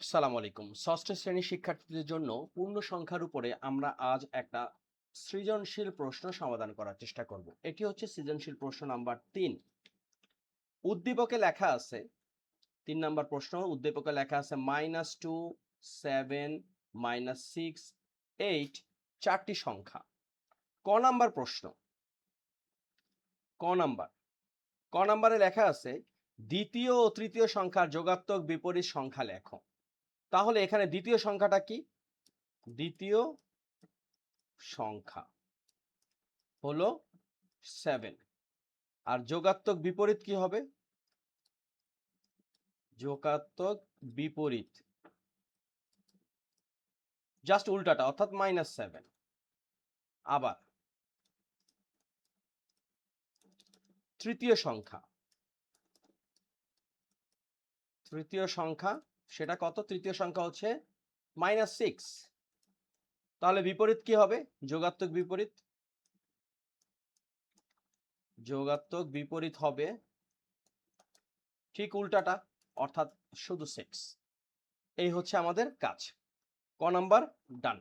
আসসালামু আলাইকুম। ষষ্ঠ শ্রেণীর শিক্ষার্থীদের জন্য পূর্ণ সংখ্যার উপরে আমরা আজ একটা সৃজনশীল প্রশ্ন সমাধান করার চেষ্টা করব। এটি হচ্ছে সৃজনশীল প্রশ্ন নাম্বার ৩। উদ্দীপকে লেখা আছে ৩ নাম্বার প্রশ্ন, উদ্দীপকে লেখা আছে -2, 7, -6, 8 চারটি সংখ্যা। ক নাম্বার প্রশ্ন, ক নাম্বার ক নাম্বারে লেখা আছে দ্বিতীয় ও তৃতীয় সংখ্যার যোগাত্মক বিপরীত সংখ্যা লেখো। তাহলে এখানে দ্বিতীয় সংখ্যাটা কি? দ্বিতীয় সংখ্যা হলো 7 আর যোগাত্মক বিপরীত কি হবে? যোগাত্মক বিপরীত জাস্ট উল্টাটা অর্থাৎ -7। আবার তৃতীয় সংখ্যা, সেটা কত? তৃতীয় সংখ্যা হচ্ছে -6। তাহলে বিপরীত কি হবে? যোগাত্মক বিপরীত, যোগাত্মক বিপরীত হবে ঠিক উল্টাটা অর্থাৎ শুধু 6। এই হচ্ছে আমাদের কাজ। ক নাম্বার ডান।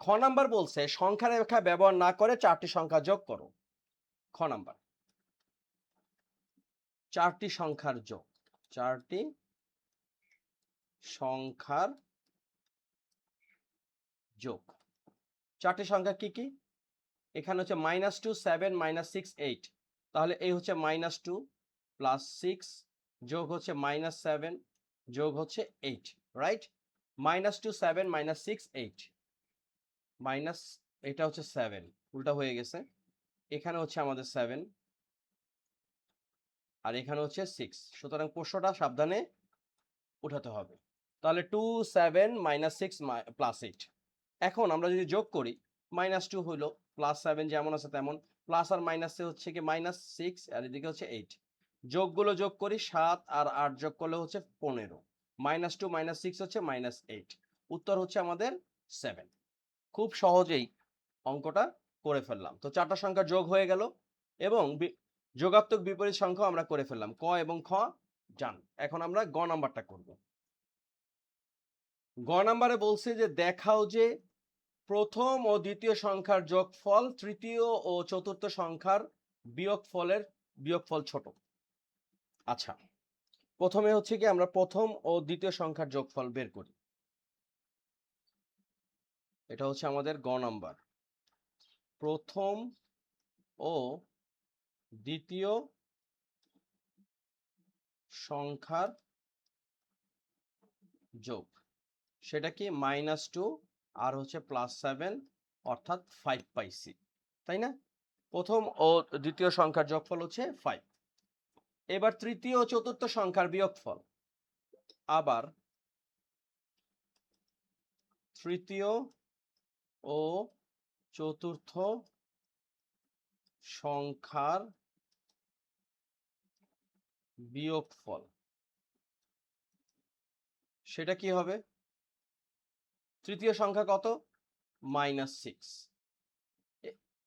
খ নাম্বার বলছে সংখ্যা রেখা ব্যবহার না করে চারটি সংখ্যা যোগ করো। খ নাম্বার চারটি সংখ্যার যোগ, চারটি সংখ্যার যোগ। চারটি সংখ্যা কি কি? এখানে হচ্ছে -2, 7, -6, 8। তাহলে এই হচ্ছে -2 প্লাস 6 যোগ হচ্ছে -7 যোগ হচ্ছে 8, রাইট? -2, 7, -6, 8 মাইনাস, এটা হচ্ছে 7, উল্টা হয়ে গেছে। এখানে হচ্ছে আমাদের 7 আর এখানে হচ্ছে 6, সুতরাং প্রশ্নটা সাবধানে উঠাতে হবে। তাহলে 2, 7, -6 প্লাস 8। এখন আমরা যদি যোগ করি -2 হইলো প্লাস 7 যেমন আছে তেমন, প্লাস আর মাইনাসে হচ্ছে কি -6 আর এদিকে হচ্ছে 8। যোগগুলো যোগ করি 7 আর 8 যোগ করলে হচ্ছে 15। -2 -6 হচ্ছে -8। উত্তর হচ্ছে আমাদের 7। খুব সহজেই অঙ্কটা করে ফেললাম। তো চারটা সংখ্যা যোগ হয়ে গেল এবং যোগাত্মক বিপরীত সংখ্যা আমরা করে ফেললাম। ক এবং খ জান। এখন আমরা গ নাম্বারটা করব। গ নাম্বারে বলছে যে দেখাও যে প্রথম ও দ্বিতীয় সংখ্যার যোগফল তৃতীয় ও চতুর্থ সংখ্যার বিয়োগফল ছোট। আচ্ছা, প্রথমে হচ্ছে কি আমরা প্রথম ও দ্বিতীয় সংখ্যার যোগফল বের করি। এটা হচ্ছে আমাদের গ নাম্বার। প্রথম ও দ্বিতীয় সংখ্যার যোগ, সেটা কি -2 আর হচ্ছে +7 অর্থাৎ 5 পাইছি, তাই না? প্রথম ও দ্বিতীয় সংখ্যার যোগফল হচ্ছে 5। এবার তৃতীয় ও চতুর্থ সংখ্যার বিয়োগফল, আবার তৃতীয় ও চতুর্থ সংখ্যার বিয়োগফল, সেটা কি হবে? তৃতীয় সংখ্যা কত? -6,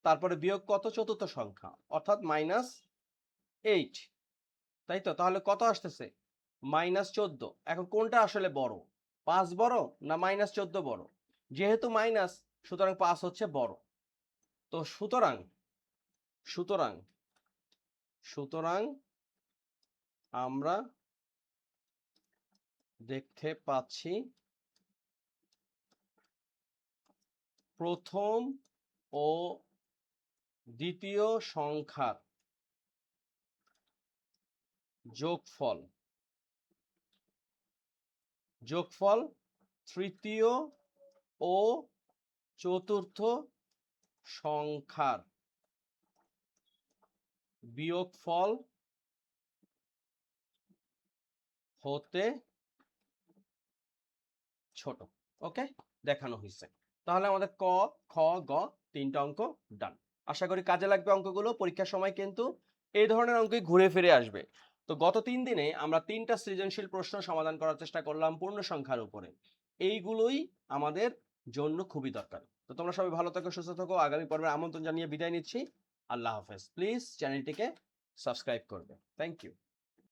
তারপরে বিয়োগ কত? চতুর্থ সংখ্যা অর্থাৎ -8, তাই তো? তাহলে কত আসতেছে? -14। এখন কোনটা আসলে বড়? 5 বড় না -14 বড়? যেহেতু মাইনাস, সুতরাং 5 হচ্ছে বড়। তো সুতরাং সুতরাং সুতরাং আমরা দেখতে পাচ্ছি প্রথম ও দ্বিতীয় সংখ্যার যোগফল তৃতীয় ও চতুর্থ সংখ্যার বিয়োগফল হতে ছোট। ওকে, দেখানো হয়েছে। তাহলে আমাদের ক, খ, গ 3টা অঙ্ক ডান। আশা করি কাজে লাগবে অঙ্কগুলো। পরীক্ষার সময় কিন্তু এই ধরনের অঙ্কই ঘুরে ফিরে আসবে। তো গত 3 দিনে আমরা 3টা সৃজনশীল প্রশ্ন সমাধান করার চেষ্টা করলাম পূর্ণ সংখ্যার উপরে। এইগুলোই আমাদের জন্য খুবই দরকার। তো তোমরা সবাই ভালো থাকো, সুস্থ থাকো। আগামী পর্বে আমন্ত্রণ জানিয়ে বিদায় নিচ্ছি। আল্লাহ হাফেজ। প্লিজ চ্যানেলটিকে সাবস্ক্রাইব করবে। Thank you.